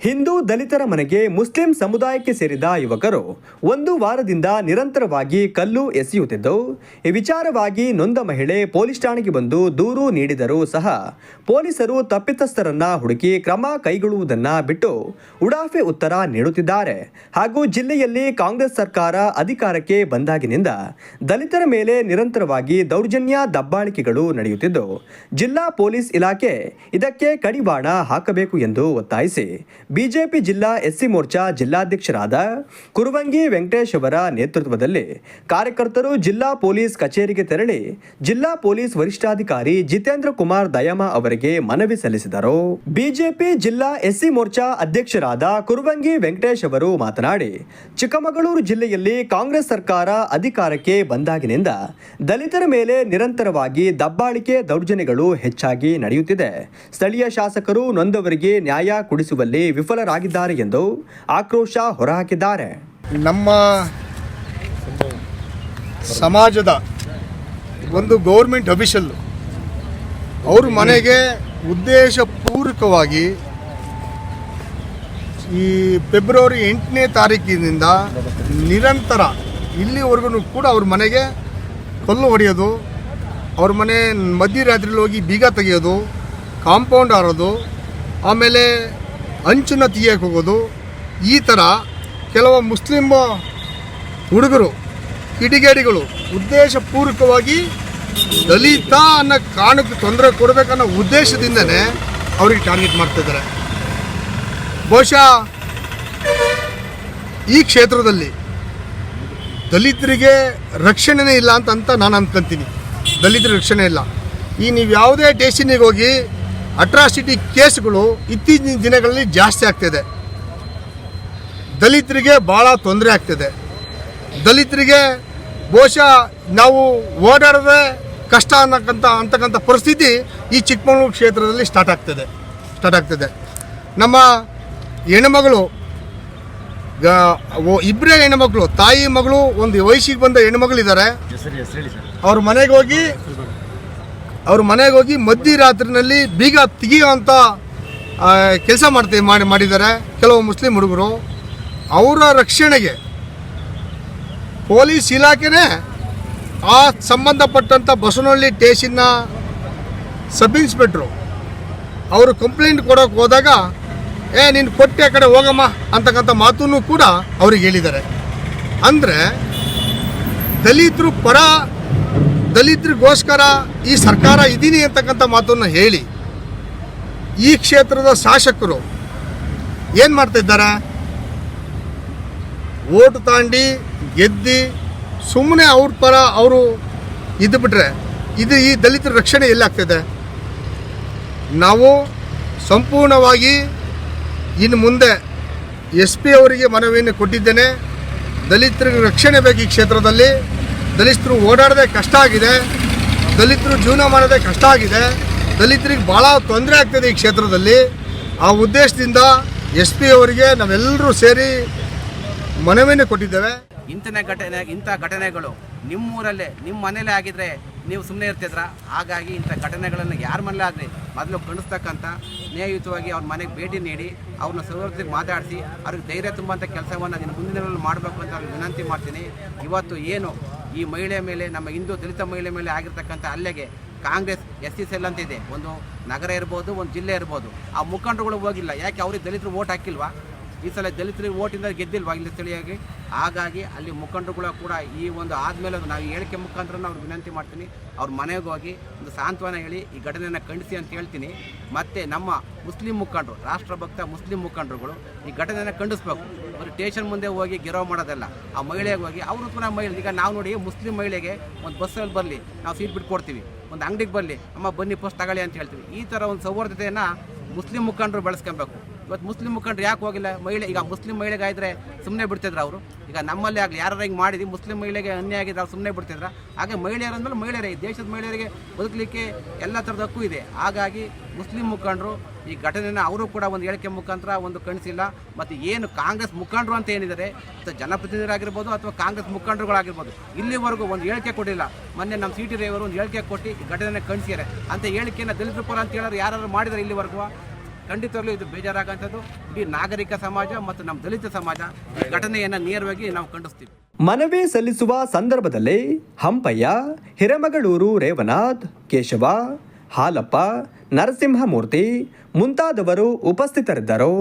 ಹಿಂದೂ ದಲಿತರ ಮನೆಗೆ ಮುಸ್ಲಿಂ ಸಮುದಾಯಕ್ಕೆ ಸೇರಿದ ಯುವಕರು ಒಂದು ವಾರದಿಂದ ನಿರಂತರವಾಗಿ ಕಲ್ಲು ಎಸೆಯುತ್ತಿದ್ದು, ಈ ವಿಚಾರವಾಗಿ ನೊಂದ ಮಹಿಳೆ ಪೊಲೀಸ್ ಠಾಣೆಗೆ ಬಂದು ದೂರು ನೀಡಿದರೂ ಸಹ ಪೊಲೀಸರು ತಪ್ಪಿತಸ್ಥರನ್ನ ಹುಡುಕಿ ಕ್ರಮ ಕೈಗೊಳ್ಳುವುದನ್ನು ಬಿಟ್ಟು ಉಡಾಫೆ ಉತ್ತರ ನೀಡುತ್ತಿದ್ದಾರೆ. ಹಾಗೂ ಜಿಲ್ಲೆಯಲ್ಲಿ ಕಾಂಗ್ರೆಸ್ ಸರ್ಕಾರ ಅಧಿಕಾರಕ್ಕೆ ಬಂದಾಗಿನಿಂದ ದಲಿತರ ಮೇಲೆ ನಿರಂತರವಾಗಿ ದೌರ್ಜನ್ಯ ದಬ್ಬಾಳಿಕೆಗಳು ನಡೆಯುತ್ತಿದ್ದು, ಜಿಲ್ಲಾ ಪೊಲೀಸ್ ಇಲಾಖೆ ಇದಕ್ಕೆ ಕಡಿವಾಣ ಹಾಕಬೇಕು ಎಂದು ಒತ್ತಾಯಿಸಿ ಬಿಜೆಪಿ ಜಿಲ್ಲಾ ಎಸ್ಸಿ ಮೋರ್ಚಾ ಜಿಲ್ಲಾಧ್ಯಕ್ಷರಾದ ಕುರುವಂಗಿ ವೆಂಕಟೇಶ್ ಅವರ ನೇತೃತ್ವದಲ್ಲಿ ಕಾರ್ಯಕರ್ತರು ಜಿಲ್ಲಾ ಪೊಲೀಸ್ ಕಚೇರಿಗೆ ತೆರಳಿ ಜಿಲ್ಲಾ ಪೊಲೀಸ್ ವರಿಷ್ಠಾಧಿಕಾರಿ ಜಿತೇಂದ್ರ ಕುಮಾರ್ ದಯಾಮ ಅವರಿಗೆ ಮನವಿ ಸಲ್ಲಿಸಿದರು. ಬಿಜೆಪಿ ಜಿಲ್ಲಾ ಎಸ್ಸಿ ಮೋರ್ಚಾ ಅಧ್ಯಕ್ಷರಾದ ಕುರುವಂಗಿ ವೆಂಕಟೇಶ್ ಅವರು ಮಾತನಾಡಿ, ಚಿಕ್ಕಮಗಳೂರು ಜಿಲ್ಲೆಯಲ್ಲಿ ಕಾಂಗ್ರೆಸ್ ಸರ್ಕಾರ ಅಧಿಕಾರಕ್ಕೆ ಬಂದಾಗಿನಿಂದ ದಲಿತರ ಮೇಲೆ ನಿರಂತರವಾಗಿ ದಬ್ಬಾಳಿಕೆ ದೌರ್ಜನ್ಯಗಳು ಹೆಚ್ಚಾಗಿ ನಡೆಯುತ್ತಿದೆ. ಸ್ಥಳೀಯ ಶಾಸಕರು ನೊಂದವರಿಗೆ ನ್ಯಾಯ ಕೊಡಿಸುವಲ್ಲಿ ವಿಫಲರಾಗಿದ್ದಾರೆ ಎಂದು ಆಕ್ರೋಶ ಹೊರಹಾಕಿದ್ದಾರೆ. ನಮ್ಮ ಸಮಾಜದ ಒಂದು ಗೌರ್ಮೆಂಟ್ ಅಫಿಷಿಯಲ್ ಅವ್ರ ಮನೆಗೆ ಉದ್ದೇಶಪೂರ್ವಕವಾಗಿ ಈ ಫೆಬ್ರವರಿ 8ನೇ ತಾರೀಕಿನಿಂದ ನಿರಂತರ ಇಲ್ಲಿವರೆಗೂ ಕೂಡ ಅವ್ರ ಮನೆಗೆ ಕಲ್ಲು ಹೊಡೆಯೋದು, ಅವ್ರ ಮನೆ ಮಧ್ಯರಾತ್ರಿಯಲ್ಲಿ ಹೋಗಿ ಬೀಗ ತೆಗೆಯೋದು, ಕಾಂಪೌಂಡ್ ಹಾರೋದು, ಆಮೇಲೆ ಅಂಚನ್ನು ತೆಗಿಯಕ್ಕೆ ಹೋಗೋದು, ಈ ಥರ ಕೆಲವು ಮುಸ್ಲಿಂ ಹುಡುಗರು ಕಿಡಿಗೇಡಿಗಳು ಉದ್ದೇಶಪೂರ್ವಕವಾಗಿ ದಲಿತ ಅನ್ನೋ ಕಾರಣಕ್ಕೆ ತೊಂದರೆ ಕೊಡಬೇಕನ್ನೋ ಉದ್ದೇಶದಿಂದನೇ ಅವ್ರಿಗೆ ಟಾರ್ಗೆಟ್ ಮಾಡ್ತಿದ್ದಾರೆ. ಬಹುಶಃ ಈ ಕ್ಷೇತ್ರದಲ್ಲಿ ದಲಿತರಿಗೆ ರಕ್ಷಣೆನೇ ಇಲ್ಲ ಅಂತ ನಾನು ಅಂದ್ಕೊಂತೀನಿ. ದಲಿತರ ರಕ್ಷಣೆ ಇಲ್ಲ. ಈ ನೀವು ಯಾವುದೇ ಸ್ಟೇಷನ್ನಿಗೆ ಹೋಗಿ ಅಟ್ರಾಸಿಟಿ ಕೇಸ್ಗಳು ಇತ್ತೀಚಿನ ದಿನಗಳಲ್ಲಿ ಜಾಸ್ತಿ ಆಗ್ತಿದೆ. ದಲಿತರಿಗೆ ಭಾಳ ತೊಂದರೆ ಆಗ್ತಿದೆ. ದಲಿತರಿಗೆ ಬಹುಶಃ ನಾವು ಓಡಾಡೋದೇ ಕಷ್ಟ ಅಂತಕ್ಕಂಥ ಪರಿಸ್ಥಿತಿ ಈ ಚಿಕ್ಕಮಗಳೂರು ಕ್ಷೇತ್ರದಲ್ಲಿ ಸ್ಟಾರ್ಟ್ ಆಗ್ತಿದೆ. ನಮ್ಮ ಹೆಣ್ಣುಮಗಳು ಇಬ್ಬರೇ ಹೆಣ್ಣುಮಕ್ಕಳು, ತಾಯಿ ಮಗಳು, ಒಂದು ವಯಸ್ಸಿಗೆ ಬಂದ ಹೆಣ್ಣುಮಗಳಿದ್ದಾರೆ. ಅವ್ರ ಮನೆಗೆ ಹೋಗಿ ಮಧ್ಯರಾತ್ರಿನಲ್ಲಿ ಬೀಗ ತೆಗಿಯುವಂಥ ಕೆಲಸ ಮಾಡಿದ್ದಾರೆ ಕೆಲವು ಮುಸ್ಲಿಂ ಹುಡುಗರು. ಅವರ ರಕ್ಷಣೆಗೆ ಪೊಲೀಸ್ ಇಲಾಖೆನೇ ಆ ಸಂಬಂಧಪಟ್ಟಂಥ ಬಸವನಹಳ್ಳಿ ಸ್ಟೇಷನ್ನ ಸಬ್ ಇನ್ಸ್ಪೆಕ್ಟ್ರು ಅವರು ಕಂಪ್ಲೇಂಟ್ ಕೊಡೋಕೆ ಹೋದಾಗ ನೀನು ಕೊಟ್ಟೆ ಆ ಕಡೆ ಹೋಗಮ್ಮ ಅಂತಕ್ಕಂಥ ಮಾತನ್ನು ಕೂಡ ಅವ್ರಿಗೆ ಹೇಳಿದ್ದಾರೆ. ಅಂದರೆ ದಲಿತರಿಗೋಸ್ಕರ ಈ ಸರ್ಕಾರ ಇದೀನಿ ಅಂತಕ್ಕಂಥ ಮಾತನ್ನು ಹೇಳಿ ಈ ಕ್ಷೇತ್ರದ ಶಾಸಕರು ಏನು ಮಾಡ್ತಿದ್ದಾರೆ? ಓಟು ತಾಂಡಿ ಗೆದ್ದಿ ಸುಮ್ಮನೆ ಅವ್ರ ಪರ ಅವರು ಇದ್ದು ಬಿಟ್ರೆ ಈ ದಲಿತರ ರಕ್ಷಣೆ ಎಲ್ಲಾಗ್ತಿದೆ? ನಾವು ಸಂಪೂರ್ಣವಾಗಿ ಇನ್ನು ಮುಂದೆ SP ಅವರಿಗೆ ಮನವಿಯನ್ನು ಕೊಟ್ಟಿದ್ದೇನೆ. ದಲಿತರಿಗೆ ರಕ್ಷಣೆ ಬೇಕು. ಈ ಕ್ಷೇತ್ರದಲ್ಲಿ ದಲಿತರು ಓಡಾಡೋದೇ ಕಷ್ಟ ಆಗಿದೆ, ದಲಿತರು ಜೀವನ ಮಾಡೋದೇ ಕಷ್ಟ ಆಗಿದೆ, ದಲಿತರಿಗೆ ಭಾಳ ತೊಂದರೆ ಆಗ್ತದೆ ಈ ಕ್ಷೇತ್ರದಲ್ಲಿ. ಆ ಉದ್ದೇಶದಿಂದ SP ಅವರಿಗೆ ನಾವೆಲ್ಲರೂ ಸೇರಿ ಮನವಿಯನ್ನು ಕೊಟ್ಟಿದ್ದೇವೆ. ಇಂಥ ಘಟನೆಗಳು ನಿಮ್ಮೂರಲ್ಲೇ ನಿಮ್ಮ ಮನೇಲೇ ಆಗಿದ್ರೆ ನೀವು ಸುಮ್ಮನೆ ಇರ್ತಿದ್ರ? ಹಾಗಾಗಿ ಇಂಥ ಘಟನೆಗಳನ್ನು ಯಾರ ಮನೇಲೇ ಆಗಲಿ ಮೊದಲು ಖಂಡಿಸ್ತಕ್ಕಂಥ ನ್ಯಾಯಯುತವಾಗಿ ಅವ್ರ ಮನೆಗೆ ಭೇಟಿ ನೀಡಿ ಅವ್ರನ್ನ ಸೌಹಾರ್ದಕ್ಕೆ ಮಾತಾಡಿಸಿ ಅವ್ರಿಗೆ ಧೈರ್ಯ ತುಂಬಂಥ ಕೆಲಸವನ್ನು ನೀನು ಮುಂದಿನ ದಿನಗಳಲ್ಲಿ ಮಾಡಬೇಕು ಅಂತ ಅವ್ರಿಗೆ ವಿನಂತಿ ಮಾಡ್ತೀನಿ. ಇವತ್ತು ಏನು ಈ ಮಹಿಳೆ ಮೇಲೆ, ನಮ್ಮ ಹಿಂದೂ ದಲಿತ ಮಹಿಳೆ ಮೇಲೆ ಆಗಿರ್ತಕ್ಕಂಥ ಹಲ್ಲೆಗೆ ಕಾಂಗ್ರೆಸ್ SC ಸೆಲ್ ಅಂತಿದೆ, ಒಂದು ನಗರ ಇರ್ಬೋದು, ಒಂದು ಜಿಲ್ಲೆ ಇರ್ಬೋದು, ಆ ಮುಖಂಡರುಗಳು ಹೋಗಿಲ್ಲ. ಯಾಕೆ ಅವ್ರಿಗೆ ದಲಿತರು ಓಟ್ ಹಾಕಿಲ್ವಾ? ಈ ಸಲ ದಲಿತರಿಗೆ ಓಟಿಂದ ಗೆದ್ದಿಲ್ವಾ ಇಲ್ಲಿ ಸ್ಥಳೀಯಾಗಿ? ಹಾಗಾಗಿ ಅಲ್ಲಿ ಮುಖಂಡರುಗಳು ಕೂಡ ಈ ಒಂದು ಆದಮೇಲೆ ನಾವು ಹೇಳಿಕೆ ಮುಖಾಂತರ ಅವ್ರಿಗೆ ವಿನಂತಿ ಮಾಡ್ತೀನಿ, ಅವ್ರ ಮನೆಗೆ ಹೋಗಿ ಒಂದು ಸಾಂತ್ವನ ಹೇಳಿ ಈ ಘಟನೆಯನ್ನು ಖಂಡಿಸಿ ಅಂತ ಹೇಳ್ತೀನಿ. ಮತ್ತು ನಮ್ಮ ಮುಸ್ಲಿಂ ಮುಖಂಡರು, ರಾಷ್ಟ್ರಭಕ್ತ ಮುಸ್ಲಿಂ ಮುಖಂಡರುಗಳು ಈ ಘಟನೆಯನ್ನು ಖಂಡಿಸ್ಬೇಕು. ಅವರು ಸ್ಟೇಷನ್ ಮುಂದೆ ಹೋಗಿ ಗೆರವ್ ಮಾಡೋದಲ್ಲ, ಆ ಮಹಿಳೆಗೆ ಹೋಗಿ ಅವರು ಕೂಡ ಮಹಿಳೆ. ಈಗ ನಾವು ನೋಡಿ ಮುಸ್ಲಿಂ ಮಹಿಳೆಗೆ ಒಂದು ಬಸ್ಸಲ್ಲಿ ಬರಲಿ ನಾವು ಸೀಟ್ ಬಿಟ್ಟು ಕೊಡ್ತೀವಿ, ಒಂದು ಅಂಗಡಿಗೆ ಬರಲಿ ಅಮ್ಮ ಬನ್ನಿ ಪೋಸ್ಟ್ ತಗೊಳ್ಳಿ ಅಂತ ಹೇಳ್ತೀವಿ. ಈ ಥರ ಒಂದು ಸೌಹಾರ್ದತೆಯನ್ನು ಮುಸ್ಲಿಂ ಮುಖಂಡರು ಬೆಳೆಸ್ಕೊಬೇಕು. ಇವತ್ತು ಮುಸ್ಲಿಂ ಮುಖಂಡರು ಯಾಕೆ ಹೋಗಿಲ್ಲ? ಮಹಿಳೆ ಈಗ ಮುಸ್ಲಿಂ ಮಹಿಳೆಗಾಯಿದ್ರೆ ಸುಮ್ಮನೆ ಬಿಡ್ತಿದ್ರು ಅವರು. ಈಗ ನಮ್ಮಲ್ಲಿ ಆಗಲಿ ಯಾರು ಹಿಂಗೆ ಮಾಡಿದ್ವಿ ಮುಸ್ಲಿಂ ಮಹಿಳೆಗೆ ಅನ್ಯಾಯ ಆಗಿದ್ರೆ ಅವ್ರು ಸುಮ್ಮನೆ ಬಿಡ್ತಿದ್ರ? ಹಾಗೆ ಮಹಿಳೆಯರಂದ್ರೆ ಮಹಿಳೆಯರೇ, ದೇಶದ ಮಹಿಳೆಯರಿಗೆ ಬದುಕಲಿಕ್ಕೆ ಎಲ್ಲ ಥರದ ಹಕ್ಕು ಇದೆ. ಹಾಗಾಗಿ ಮುಸ್ಲಿಂ ಮುಖಂಡರು ಈ ಘಟನೆಯನ್ನು ಅವರು ಕೂಡ ಒಂದು ಹೇಳಿಕೆ ಮುಖಾಂತರ ಒಂದು ಖಂಡಿಸಿಲ್ಲ. ಮತ್ತು ಏನು ಕಾಂಗ್ರೆಸ್ ಮುಖಂಡರು ಅಂತ ಏನಿದ್ದಾರೆ, ಜನಪ್ರತಿನಿಧಿಗಳಾಗಿರ್ಬೋದು ಅಥವಾ ಕಾಂಗ್ರೆಸ್ ಮುಖಂಡರುಗಳಾಗಿರ್ಬೋದು, ಇಲ್ಲಿವರೆಗೂ ಒಂದು ಹೇಳಿಕೆ ಕೊಟ್ಟಿಲ್ಲ. ಮೊನ್ನೆ ನಮ್ಮ CT ರವಿಯವರು ಒಂದು ಹೇಳಿಕೆ ಕೊಟ್ಟು ಈ ಘಟನೆಯನ್ನು ಖಂಡಿಸಿದ್ದಾರೆ ಅಂತ ಹೇಳಿಕೆಯನ್ನು ದಲಿತರ ಪರ ಅಂತ ಹೇಳೋರು ಯಾರು ಮಾಡಿದ್ದಾರೆ ಇಲ್ಲಿವರೆಗೂ? ಖಂಡಿತವಾಗ್ಲೂ ಇದು ಬೇಜಾರಾಗಂಥದ್ದು. ಇಡೀ ನಾಗರಿಕ ಸಮಾಜ ಮತ್ತು ನಮ್ಮ ದಲಿತ ಸಮಾಜ ಈ ಘಟನೆಯನ್ನು ನೇರವಾಗಿ ನಾವು ಖಂಡಿಸ್ತೀವಿ. ಮನವಿ ಸಲ್ಲಿಸುವ ಸಂದರ್ಭದಲ್ಲಿ ಹಂಪಯ್ಯ, ಹಿರೇಮಗಳೂರು ರೇವನಾಥ್, ಕೇಶವ, ಹಾಲಪ್ಪ, ನರಸಿಂಹಮೂರ್ತಿ ಮುಂತಾದವರು ಉಪಸ್ಥಿತರಿದ್ದರು.